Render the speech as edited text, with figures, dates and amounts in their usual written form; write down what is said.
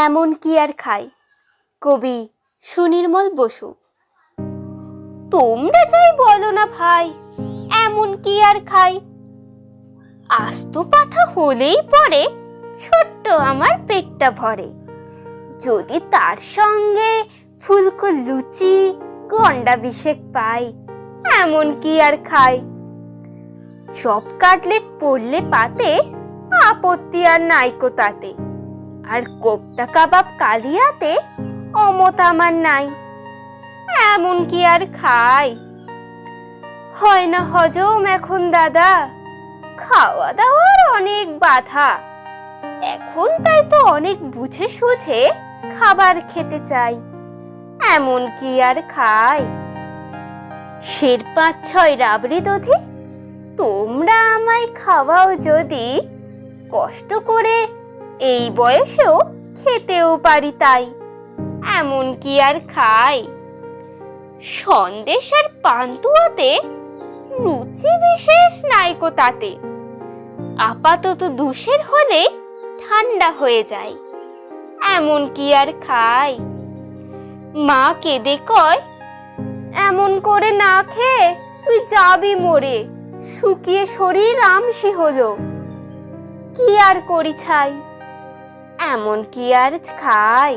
এমন কি আর খাই। কবি সুনির্মল বসু। তোমরা যাই বলো না ভাই, এমন কি আর খাই। আস্ত পাঠা হলেই পরে ছোট্ট আমার পেটটা ভরে। যদি তার সঙ্গে ফুলকো লুচি গন্ডা বিশেক পাই, এমন কি আর খাই। চপ কাটলেট পড়লে পাতে, আপত্তি আর নাইকো তাতে। আর কোপ্তা কাবাব কালিয়াতে অমত আমার নাই, এমন কি আর খাই। হয় না হজম এখন দাদা, খাওয়া দাওয়ার অনেক বাধা। এখন তাই তো অনেক বুঝে সুঝে খাবার খেতে চাই, এমন কি আর খাই। সের ৫-৬ রাবড়ি দধি তোমরা আমায় খাওয়াও যদি, কষ্ট করে এই বয়সেও খেতেও পারি তাই, এমন কি আর খাই। সন্দেশ আর পান্তুয়াতে রুচি বিশেষ নাইকো তাতে। আপাতত দুশের হলে ঠান্ডা হয়ে যায়, এমন কি আর খাই। মা কেঁদে কয়, এমন করে না খেয়ে তুই যাবি মরে, শুকিয়ে শরীর আমসি হলো। কি আর করি ছাই, এমন কি আর খাই।